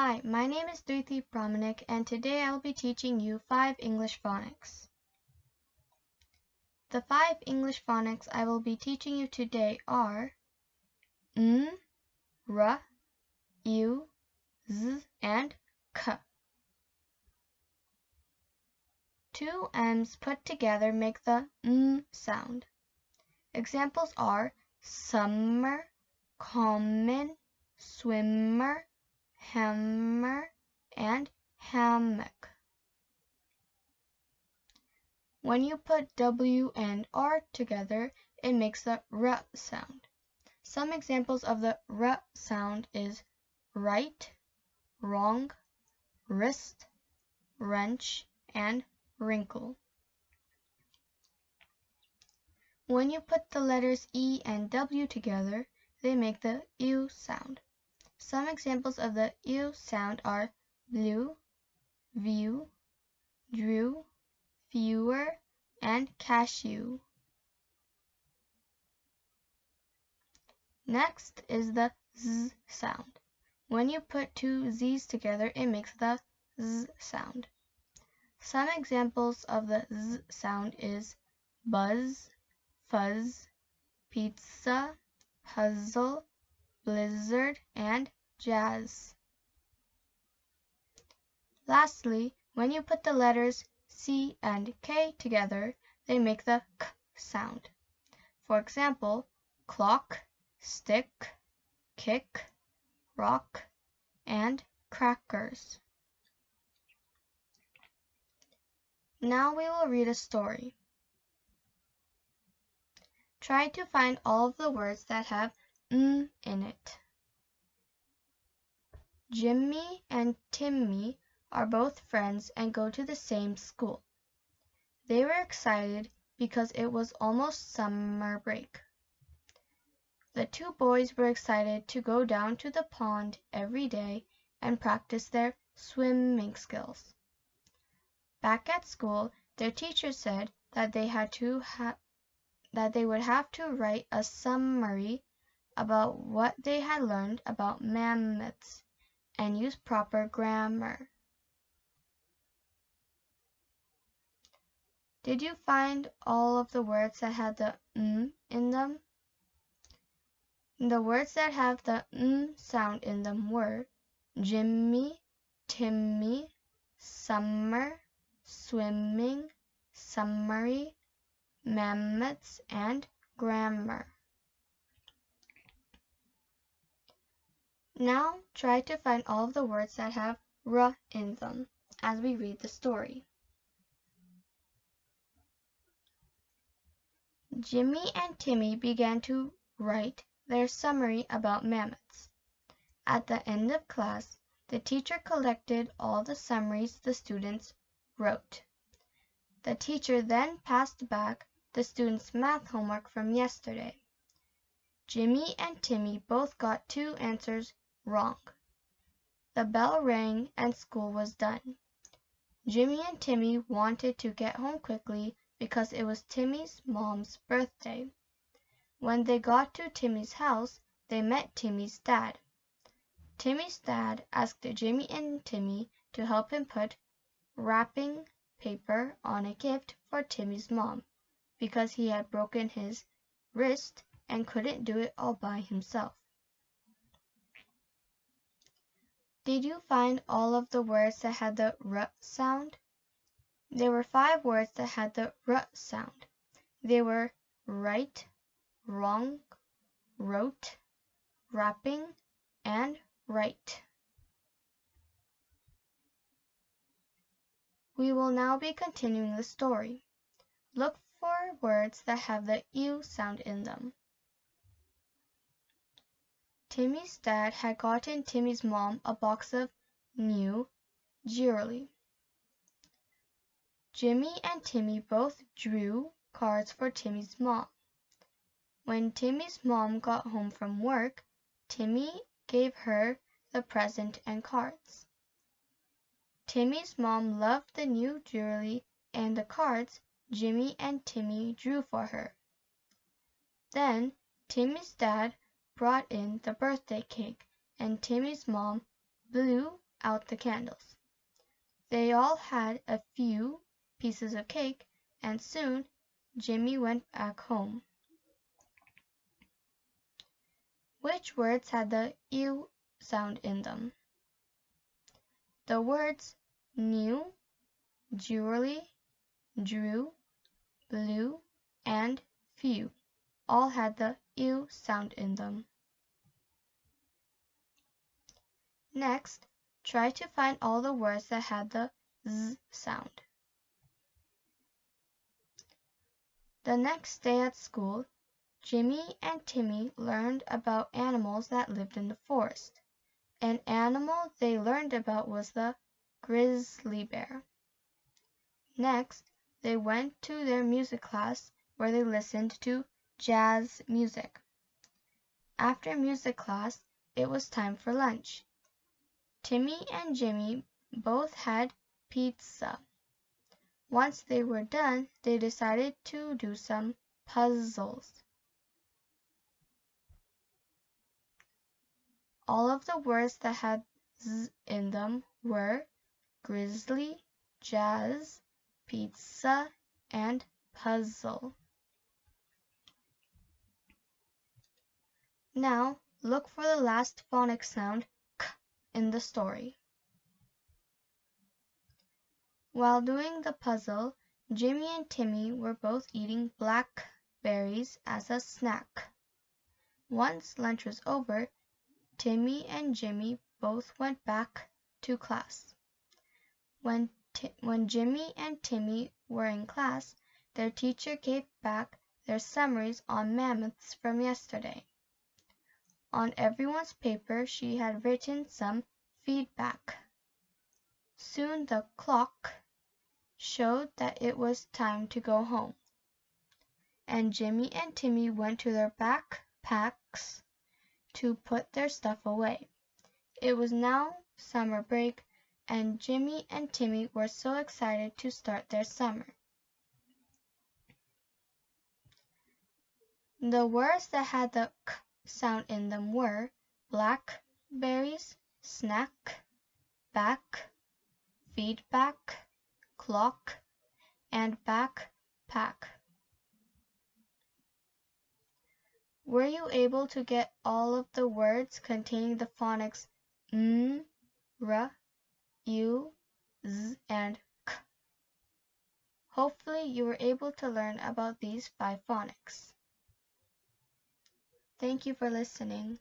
Hi, my name is Phonic, and today I will be teaching you 5 English phonics. The 5 English phonics I will be teaching you today are n, r, u, z, and k. 2 m's put together make the n sound. Examples are summer, common, swimmer, hammer, and hammock. When you put W and R together, it makes the R sound. Some examples of the R sound is right, wrong, wrist, wrench, and wrinkle. When you put the letters E and W together, they make the U sound. Some examples of the U sound are blue, view, drew, fewer, and cashew. Next is the Z sound. When you put 2 Z's together, it makes the Z sound. Some examples of the Z sound is buzz, fuzz, pizza, puzzle, blizzard, and jazz. Lastly, when you put the letters C and K together, they make the K sound. For example, clock, stick, kick, rock, and crackers. Now we will read a story. Try to find all of the words that have N in it. Jimmy and Timmy are both friends and go to the same school. They were excited because it was almost summer break. The 2 boys were excited to go down to the pond every day and practice their swimming skills. Back at school, their teacher said that they would have to write a summary about what they had learned about mammoths and use proper grammar. Did you find all of the words that had the in them? The words that have the sound in them were Jimmy, Timmy, summer, swimming, summary, mammoths, and grammar. Now try to find all of the words that have R in them as we read the story. Jimmy and Timmy began to write their summary about mammoths. At the end of class, the teacher collected all the summaries the students wrote. The teacher then passed back the students' math homework from yesterday. Jimmy and Timmy both got 2 answers wrong. The bell rang and school was done. Jimmy and Timmy wanted to get home quickly because it was Timmy's mom's birthday. When they got to Timmy's house, they met Timmy's dad. Timmy's dad asked Jimmy and Timmy to help him put wrapping paper on a gift for Timmy's mom because he had broken his wrist and couldn't do it all by himself. Did you find all of the words that had the R sound? There were 5 words that had the R sound. They were right, wrong, wrote, wrapping, and right. We will now be continuing the story. Look for words that have the U sound in them. Timmy's dad had gotten Timmy's mom a box of new jewelry. Jimmy and Timmy both drew cards for Timmy's mom. When Timmy's mom got home from work, Timmy gave her the present and cards. Timmy's mom loved the new jewelry and the cards Jimmy and Timmy drew for her. Then Timmy's dad brought in the birthday cake, and Timmy's mom blew out the candles. They all had a few pieces of cake, and soon Jimmy went back home. Which words had the ew sound in them? The words new, jewelry, drew, blue, and few all had the ew sound in them. Next, try to find all the words that had the z sound. The next day at school, Jimmy and Timmy learned about animals that lived in the forest. An animal they learned about was the grizzly bear. Next, they went to their music class where they listened to jazz music. After music class, it was time for lunch. Timmy and Jimmy both had pizza. Once they were done, they decided to do some puzzles. All of the words that had z in them were grizzly, jazz, pizza, and puzzle. Now, look for the last phonic sound, k, in the story. While doing the puzzle, Jimmy and Timmy were both eating blackberries as a snack. Once lunch was over, Timmy and Jimmy both went back to class. When Jimmy and Timmy were in class, their teacher gave back their summaries on mammoths from yesterday. On everyone's paper she had written some feedback. Soon the clock showed that it was time to go home, and Jimmy and Timmy went to their backpacks to put their stuff away. It was now summer break, and Jimmy and Timmy were so excited to start their summer. The words that had the k sound in them were blackberries, snack, back, feedback, clock, and backpack. Were you able to get all of the words containing the phonics n, r, u, z, and k? Hopefully you were able to learn about these 5 phonics. Thank you for listening.